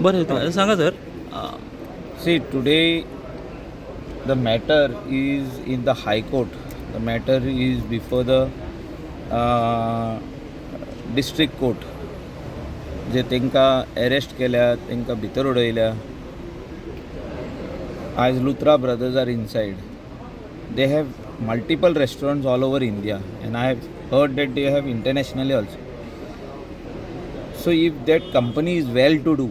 बरं सांगा sir. See, today the matter is in the High Court. The matter is before the district court. जे तांकां arrest केल्या, तांकां भितर उडयल्या. आज Luthra brothers are inside. They have multiple restaurants all over India, and I have heard that they have internationally also. So if that company is well to do,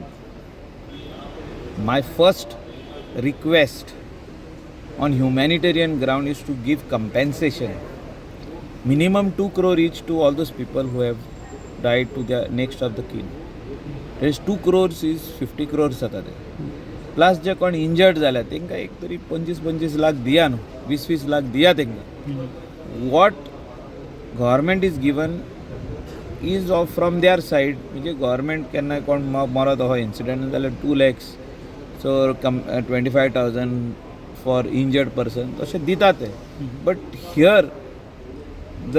my first request on humanitarian ground is to give compensation, minimum 2 crore each to all those people who have died to their next of the kin. There is 2 crores is 50 crores जाता ते. Plus जे कोण injured जाल्या तांकां एक तरी 25-25 लाख दिया न्हू, 20-20 लाख दिया तांकां. What government is given is of from their side. म्हणजे गव्हर्मेंट केन्ना कोण मरत हो इन्सिडंट जाल्यार 2 lakhs, so 25,000 for injured person तशें दिता ते. But here the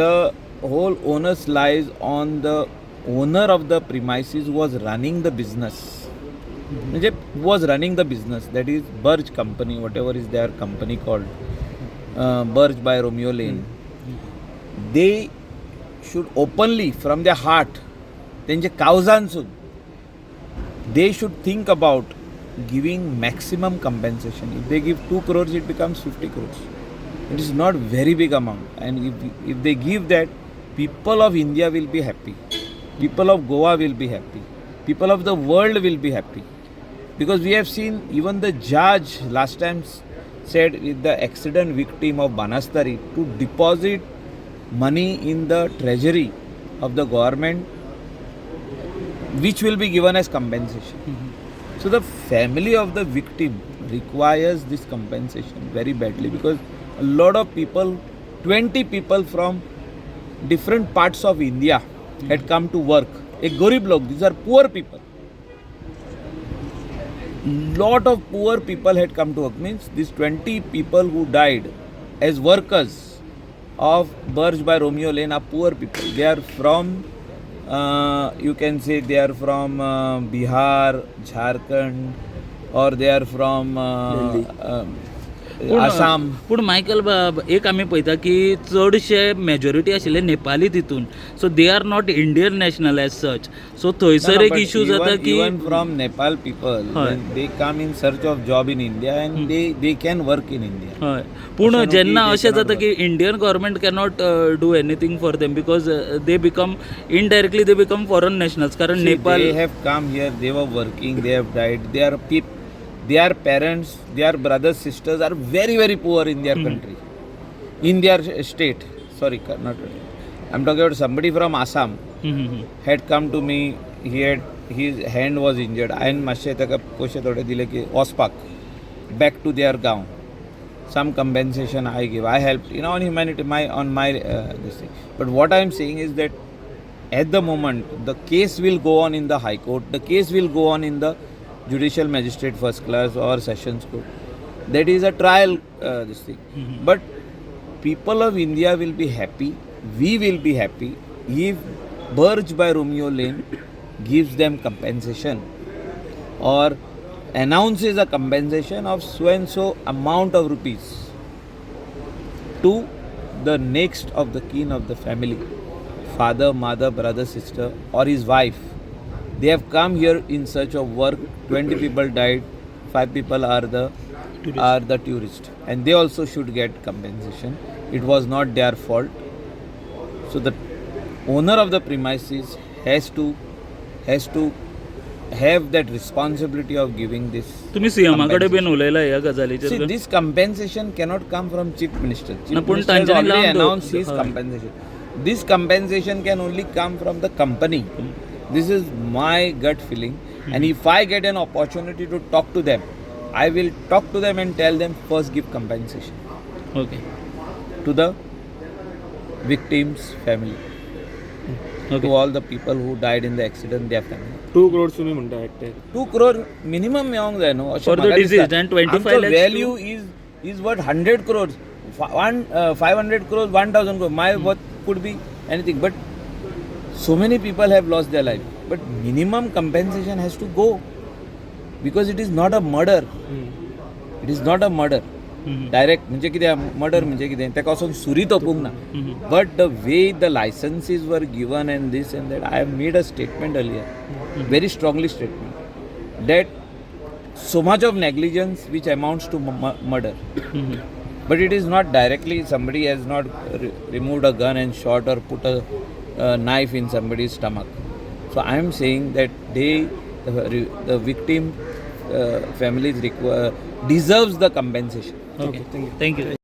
whole onus lies on the owner of the premises was running the business. म्हणजे was running the business, that is Birch company, whatever is their company called Birch by Romeo Lane. They should openly from their heart, त्यांचे कावजांसून they should think about giving maximum compensation. If they give 2 crores, it becomes 50 crores. It is not very big amount, and if they give that, people of India will be happy, people of Goa will be happy, people of the world will be happy, because we have seen even the judge last time said with the accident victim of Banastari to deposit money in the treasury of the government, which will be given as compensation. So the family of the victim requires this compensation very badly, because a lot of people, 20 people from different parts of India had come to work. A garib log, these are poor people. Lot of poor people had come to work. Means these 20 people who died as workers of Burj by Romeo Lane are poor people. They are from, you can say they are from Bihar, Jharkhand, or they are from Assam. पूण Michael एक आमी पळयता की चडशे majority आशिल्ले नेपाली तितून, so they are not Indian national as such. So थंयसर एक इश्यू जाता की even from Nepal people, they come in search of job in India, and they can work in India. हय, पूण जेन्ना अशें जाता की Indian government cannot do anything for them, because they become indirectly they become foreign nationals. कारण Nepal, they have come here, they were working, they have died. They are people, their parents, their brothers, sisters are very, very poor in their country, in their state. Sorry, not. I'm talking about somebody from Assam had come to me. His hand was injured. And मातशे ताका पयशे थोडे दिले की वचपाक back to their गांव. Some compensation I give. I helped, on humanity, on my this thing. But what I am saying is that at the moment the case will go on in the High Court. The case will go on in the Judicial Magistrate First Class or Sessions Court. That is a trial this thing. But people of India will be happy. We will be happy if Burj by Romeo Lane gives them compensation, or announces a compensation of so and so amount of rupees to the next of the kin of the family, father, mother, brother, sister, or his wife. They have come here in search of work. 20 people died, 5 people are the tourists, and they also should get compensation. It was not their fault. So the owner of the premises has to have that responsibility of giving this. तुम्ही सीएमाकडे been उलयला ह्या गजालीचेर? See, this compensation cannot come from Chief Minister. Chief पूण Minister has तांच्यांनी already लावन announced his compensation. This compensation can only come from the company. This is my gut feeling. And if I get an opportunity to talk to them, I will talk to them and tell them first give compensation. Okay. To the victims' family. Okay. To all the people who died in the accident, their family. 2 crores तुम्ही म्हणता एकटे. 2 crore minimum मेळोंक जाय न्हू. For the deceased, and 25 lakhs value is what 100 crores, 500 crores, 1000 crores. My worth could be anything, but so many people have lost their life. But minimum compensation has to go. because it is not a murder. It is not a murder. Direct म्हणजे कितें murder म्हणजे कितें तेका वचून सुरी तोपूंक ना. But the way the licenses were given and this and that, I have made a statement earlier, very strongly statement, that so much of negligence which amounts to murder. But it is not directly, somebody has not removed a gun and shot or put a knife in somebody's stomach. So I am saying that the victim families deserves the compensation. Okay, thank you.